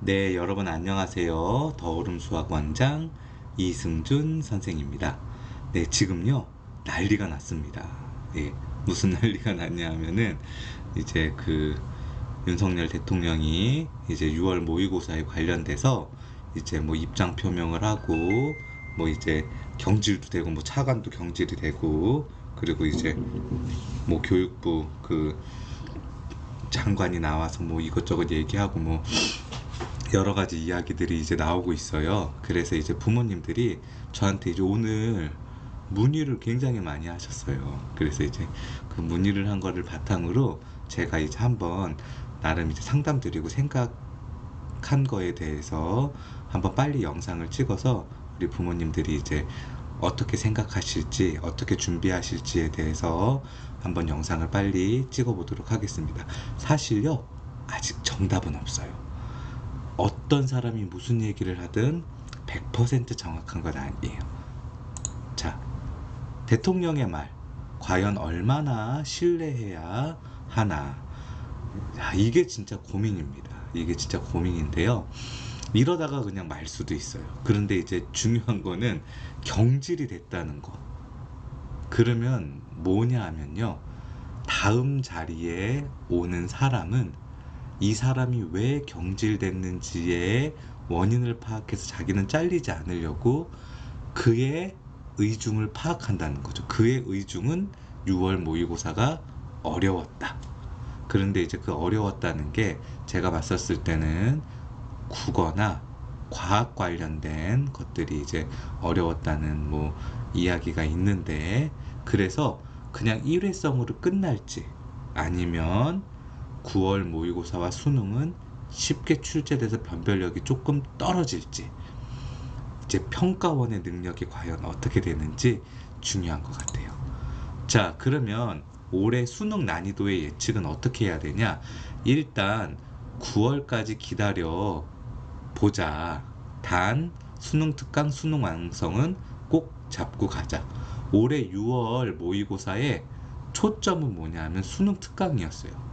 네, 여러분 안녕하세요. 더오름 수학원장 이승준 선생입니다. 네, 지금요 난리가 났습니다. 네, 무슨 난리가 났냐 하면은 이제 윤석열 대통령이 이제 6월 모의고사에 관련돼서 이제 뭐 입장 표명을 하고 뭐 이제 경질도 되고 뭐 차관도 경질이 되고 그리고 이제 뭐 교육부 장관이 나와서 뭐 이것저것 얘기하고 뭐 여러 가지 이야기들이 이제 나오고 있어요. 그래서 이제 부모님들이 저한테 이제 오늘 문의를 굉장히 많이 하셨어요. 그래서 이제 그 문의를 한 거를 바탕으로 제가 이제 한번 나름 이제 상담 드리고 생각한 거에 대해서 한번 빨리 영상을 찍어서 우리 부모님들이 이제 어떻게 생각하실지, 어떻게 준비하실지에 대해서 한번 영상을 빨리 찍어 보도록 하겠습니다. 사실요, 아직 정답은 없어요. 어떤 사람이 무슨 얘기를 하든 100% 정확한 건 아니에요. 자, 대통령의 말, 과연 얼마나 신뢰해야 하나. 야, 이게 진짜 고민입니다. 이게 진짜 고민인데요. 이러다가 그냥 말 수도 있어요. 그런데 이제 중요한 거는 경질이 됐다는 거. 그러면 뭐냐 하면요. 다음 자리에 오는 사람은 이 사람이 왜 경질됐는지의 원인을 파악해서 자기는 잘리지 않으려고 그의 의중을 파악한다는 거죠. 그의 의중은 6월 모의고사가 어려웠다. 그런데 이제 그 어려웠다는 게 제가 봤었을 때는 국어나 과학 관련된 것들이 이제 어려웠다는 뭐 이야기가 있는데, 그래서 그냥 일회성으로 끝날지 아니면 9월 모의고사와 수능은 쉽게 출제돼서 변별력이 조금 떨어질지, 이제 평가원의 능력이 과연 어떻게 되는지 중요한 것 같아요. 자, 그러면 올해 수능 난이도의 예측은 어떻게 해야 되냐? 일단 9월까지 기다려 보자. 단 수능 특강, 수능 완성은 꼭 잡고 가자. 올해 6월 모의고사의 초점은 뭐냐 하면 수능 특강이었어요.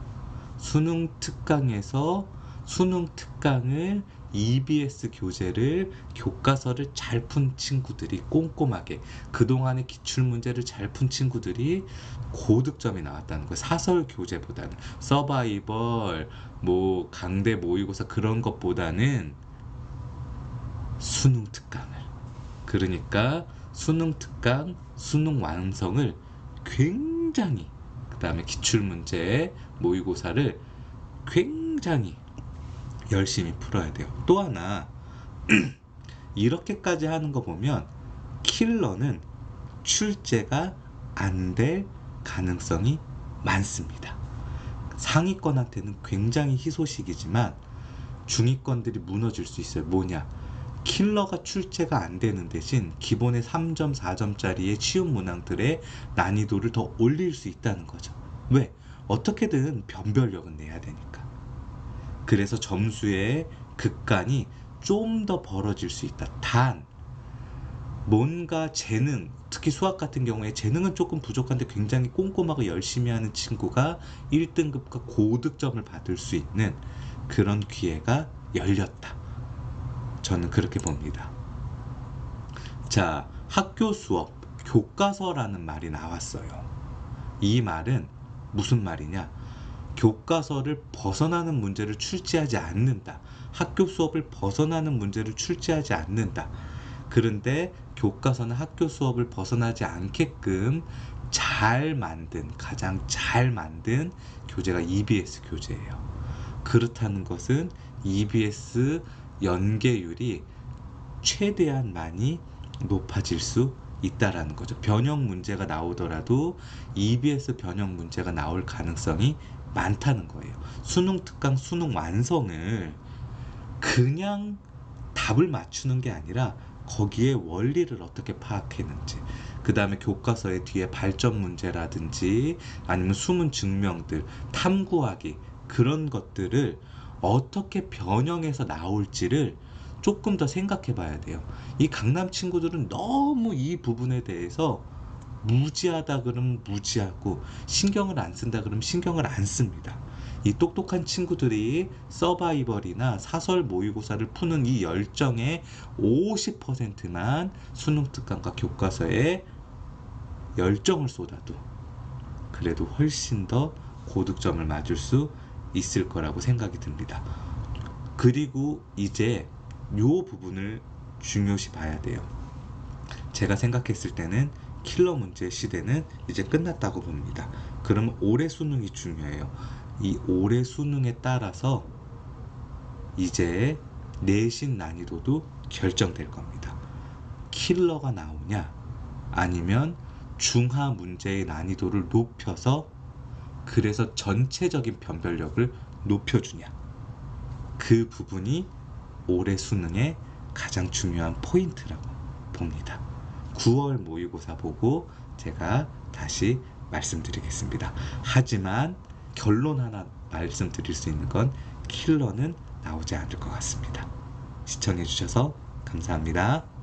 수능 특강에서 수능 특강을 EBS 교재를 교과서를 잘 푼 친구들이 꼼꼼하게 그동안의 기출문제를 잘 푼 친구들이 고득점이 나왔다는 거예요. 사설 교재보다는 서바이벌 뭐 강대 모의고사 그런 것보다는 수능 특강을, 그러니까 수능 특강 수능 완성을 굉장히, 그 다음에 기출문제 모의고사를 굉장히 열심히 풀어야 돼요. 또 하나, 이렇게까지 하는 거 보면 킬러는 출제가 안 될 가능성이 많습니다. 상위권한테는 굉장히 희소식이지만 중위권들이 무너질 수 있어요. 뭐냐? 킬러가 출제가 안 되는 대신 기본의 3점, 4점짜리의 쉬운 문항들의 난이도를 더 올릴 수 있다는 거죠. 왜? 어떻게든 변별력은 내야 되니까. 그래서 점수의 극간이 좀 더 벌어질 수 있다. 단 뭔가 재능, 특히 수학 같은 경우에 재능은 조금 부족한데 굉장히 꼼꼼하고 열심히 하는 친구가 1등급과 고득점을 받을 수 있는 그런 기회가 열렸다. 저는 그렇게 봅니다. 자, 학교 수업, 교과서라는 말이 나왔어요. 이 말은 무슨 말이냐? 교과서를 벗어나는 문제를 출제하지 않는다. 학교 수업을 벗어나는 문제를 출제하지 않는다. 그런데 교과서는 학교 수업을 벗어나지 않게끔 잘 만든, 가장 잘 만든 교재가 EBS 교재예요. 그렇다는 것은 EBS 연계율이 최대한 많이 높아질 수 있다라는 거죠. 변형 문제가 나오더라도 EBS 변형 문제가 나올 가능성이 많다는 거예요. 수능 특강, 수능 완성을 그냥 답을 맞추는 게 아니라 거기에 원리를 어떻게 파악했는지, 그 다음에 교과서의 뒤에 발전 문제라든지 아니면 수문 증명들, 탐구하기, 그런 것들을 어떻게 변형해서 나올지를 조금 더 생각해 봐야 돼요. 이 강남 친구들은 너무 이 부분에 대해서 무지하다 그러면 무지하고 신경을 안 쓴다 그러면 신경을 안 씁니다. 이 똑똑한 친구들이 서바이벌이나 사설 모의고사를 푸는 이 열정의 50%만 수능 특강과 교과서에 열정을 쏟아도 그래도 훨씬 더 고득점을 맞을 수 있을 거라고 생각이 듭니다. 그리고 이제 요 부분을 중요시 봐야 돼요. 제가 생각했을 때는 킬러 문제 시대는 이제 끝났다고 봅니다. 그러면 올해 수능이 중요해요. 이 올해 수능에 따라서 이제 내신 난이도도 결정될 겁니다. 킬러가 나오냐 아니면 중하 문제의 난이도를 높여서 그래서 전체적인 변별력을 높여주냐, 그 부분이 올해 수능의 가장 중요한 포인트라고 봅니다. 9월 모의고사 보고 제가 다시 말씀드리겠습니다. 하지만 결론 하나 말씀드릴 수 있는 건 킬러는 나오지 않을 것 같습니다. 시청해 주셔서 감사합니다.